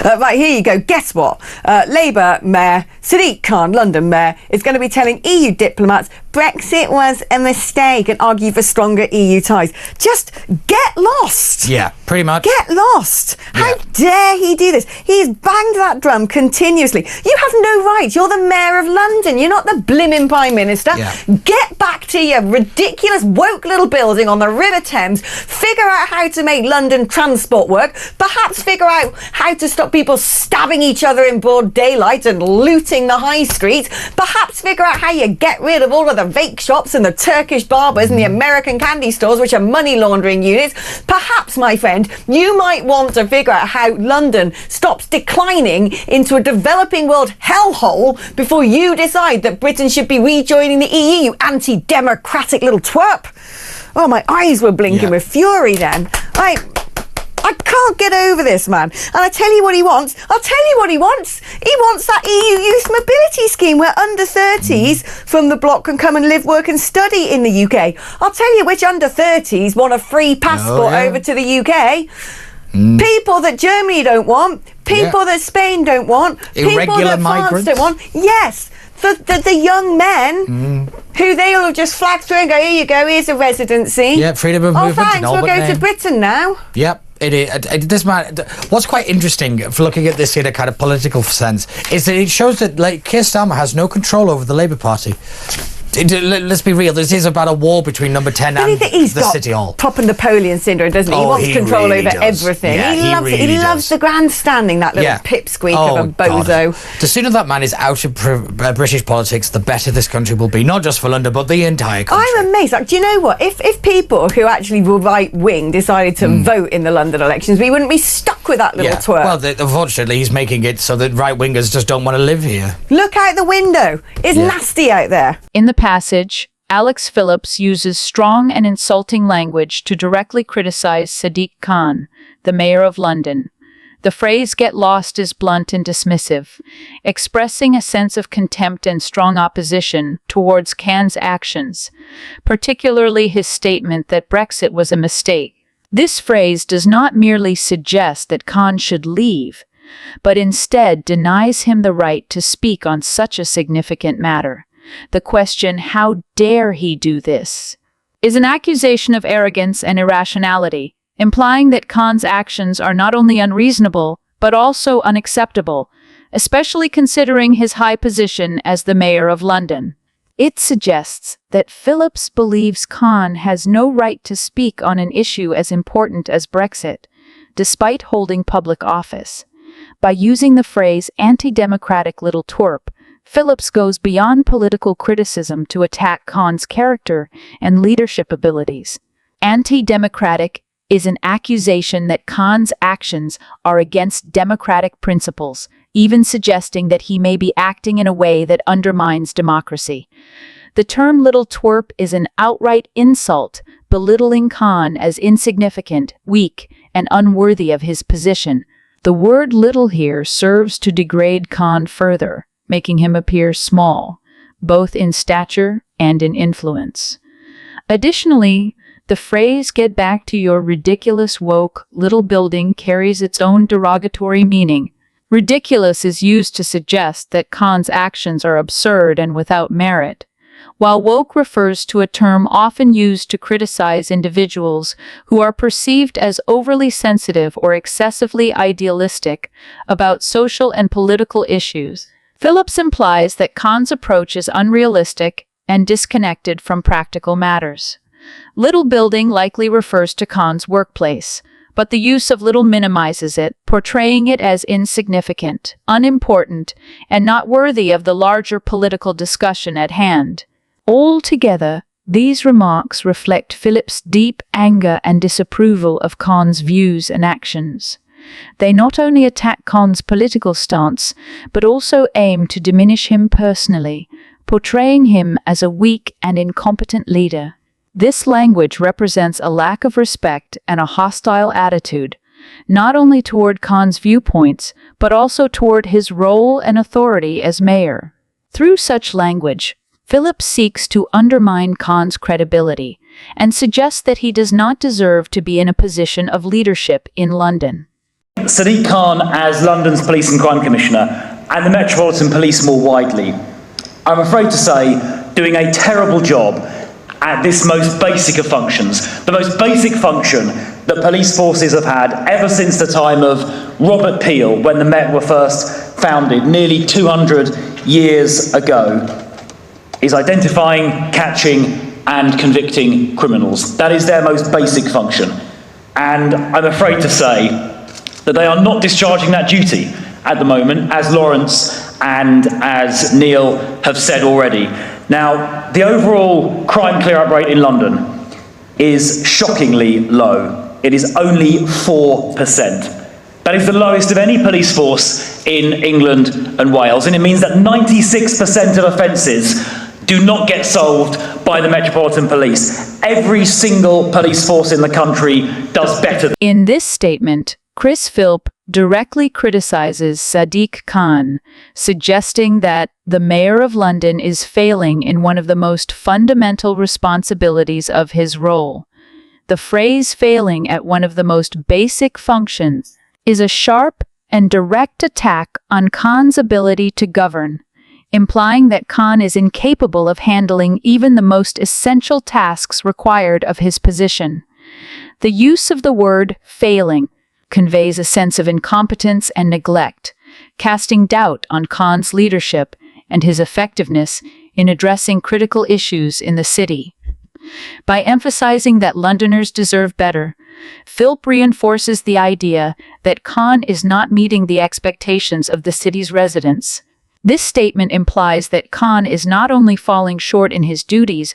Right, here you go. Guess what? Labour Mayor Sadiq Khan, London Mayor, is going to be telling EU diplomats Brexit was a mistake and argue for stronger EU ties. Just get lost. Yeah, pretty much. Get lost. How dare he do this? He's banged that drum continuously. You have no right. You're the Mayor of London. You're not the blimmin' Prime Minister. Yeah. Get back to your ridiculous woke little building on the River Thames. Figure out how to make London transport work. Perhaps figure out how to stop people stabbing each other in broad daylight and looting the high streets. Perhaps figure out how you get rid of all of the vape shops and the Turkish barbers and the American candy stores, which are money laundering units. Perhaps, my friend, you might want to figure out how London stops declining into a developing world hellhole before you decide that Britain should be rejoining the EU, you anti-democratic little twerp. Oh, my eyes were blinking with fury then. I can't get over this, man. And I tell you what he wants. I'll tell you what he wants. He wants that EU youth mobility scheme where under 30s from the bloc can come and live, work and study in the UK. I'll tell you which under 30s want a free passport over to the UK. People that Germany don't want. People that Spain don't want. People that France don't want. Yes. The young men who they'll have just flagged through and go, here you go, here's a residency. Yeah, freedom of movement. Oh, thanks, we'll go to Britain now. Yep. This man, what's quite interesting for looking at this in a kind of political sense is that it shows that Keir Starmer has no control over the Labour Party. Let's be real, this is about a war between number 10 and the City Hall. Proper Napoleon syndrome, doesn't he? He wants control really over everything. Yeah, he loves the grandstanding, that little pipsqueak of a bozo. God. The sooner that man is out of British politics, the better this country will be, not just for London, but the entire country. I'm amazed. Like, do you know what? If people who actually were right-wing decided to vote in the London elections, we wouldn't be stuck with that little twerp. Well, unfortunately, he's making it so that right-wingers just don't want to live here. Look out the window. It's nasty out there. In the passage, Alex Phillips uses strong and insulting language to directly criticize Sadiq Khan, the mayor of London. The phrase "get lost" is blunt and dismissive, expressing a sense of contempt and strong opposition towards Khan's actions, particularly his statement that Brexit was a mistake. This phrase does not merely suggest that Khan should leave, but instead denies him the right to speak on such a significant matter. The question, how dare he do this, is an accusation of arrogance and irrationality, implying that Khan's actions are not only unreasonable, but also unacceptable, especially considering his high position as the mayor of London. It suggests that Phillips believes Khan has no right to speak on an issue as important as Brexit, despite holding public office. By using the phrase anti-democratic little twerp, Phillips goes beyond political criticism to attack Khan's character and leadership abilities. Anti-democratic is an accusation that Khan's actions are against democratic principles, even suggesting that he may be acting in a way that undermines democracy. The term little twerp is an outright insult, belittling Khan as insignificant, weak, and unworthy of his position. The word little here serves to degrade Khan further, making him appear small, both in stature and in influence. Additionally, the phrase "get back to your ridiculous woke little building" carries its own derogatory meaning. Ridiculous is used to suggest that Khan's actions are absurd and without merit, while woke refers to a term often used to criticize individuals who are perceived as overly sensitive or excessively idealistic about social and political issues. Phillips implies that Khan's approach is unrealistic and disconnected from practical matters. Little building likely refers to Khan's workplace, but the use of little minimizes it, portraying it as insignificant, unimportant, and not worthy of the larger political discussion at hand. Altogether, these remarks reflect Phillips' deep anger and disapproval of Khan's views and actions. They not only attack Khan's political stance, but also aim to diminish him personally, portraying him as a weak and incompetent leader. This language represents a lack of respect and a hostile attitude, not only toward Khan's viewpoints, but also toward his role and authority as mayor. Through such language, Phillips seeks to undermine Khan's credibility and suggests that he does not deserve to be in a position of leadership in London. Sadiq Khan as London's Police and Crime Commissioner and the Metropolitan Police more widely, I'm afraid to say, doing a terrible job at this most basic of functions, the most basic function that police forces have had ever since the time of Robert Peel, when the Met were first founded nearly 200 years ago, is identifying, catching and convicting criminals. That is their most basic function. And I'm afraid to say that they are not discharging that duty at the moment, as Lawrence and as Neil have said already. Now, the overall crime clear-up rate in London is shockingly low. It is only 4%. That is the lowest of any police force in England and Wales, and it means that 96% of offences do not get solved by the Metropolitan Police. Every single police force in the country does better. In this statement, Chris Philp directly criticizes Sadiq Khan, suggesting that the Mayor of London is failing in one of the most fundamental responsibilities of his role. The phrase failing at one of the most basic functions is a sharp and direct attack on Khan's ability to govern, implying that Khan is incapable of handling even the most essential tasks required of his position. The use of the word failing conveys a sense of incompetence and neglect, casting doubt on Khan's leadership and his effectiveness in addressing critical issues in the city. By emphasizing that Londoners deserve better, Philp reinforces the idea that Khan is not meeting the expectations of the city's residents. This statement implies that Khan is not only falling short in his duties,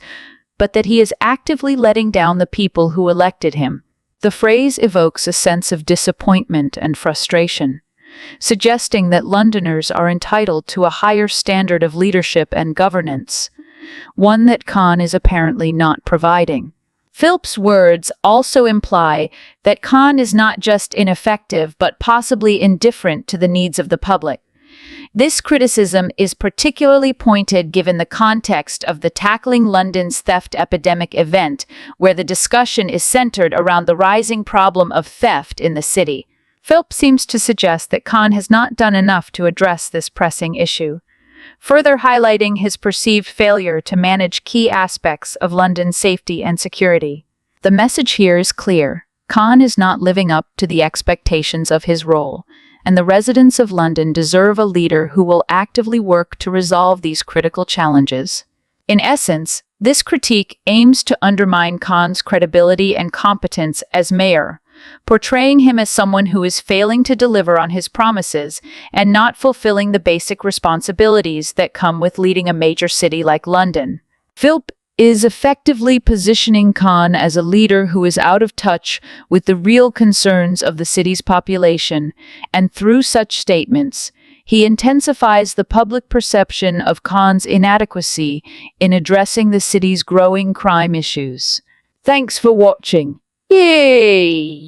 but that he is actively letting down the people who elected him. The phrase evokes a sense of disappointment and frustration, suggesting that Londoners are entitled to a higher standard of leadership and governance, one that Khan is apparently not providing. Philp's words also imply that Khan is not just ineffective, but possibly indifferent to the needs of the public. This criticism is particularly pointed given the context of the Tackling London's Theft Epidemic event, where the discussion is centered around the rising problem of theft in the city. Philp seems to suggest that Khan has not done enough to address this pressing issue, further highlighting his perceived failure to manage key aspects of London's safety and security. The message here is clear. Khan is not living up to the expectations of his role, and the residents of London deserve a leader who will actively work to resolve these critical challenges. In essence, this critique aims to undermine Khan's credibility and competence as mayor, portraying him as someone who is failing to deliver on his promises and not fulfilling the basic responsibilities that come with leading a major city like London. Philp is effectively positioning Khan as a leader who is out of touch with the real concerns of the city's population, and through such statements, he intensifies the public perception of Khan's inadequacy in addressing the city's growing crime issues. Thanks for watching. Yay!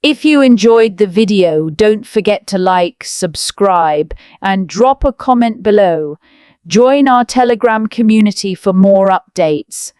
If you enjoyed the video, don't forget to like, subscribe, and drop a comment below. Join our Telegram community for more updates.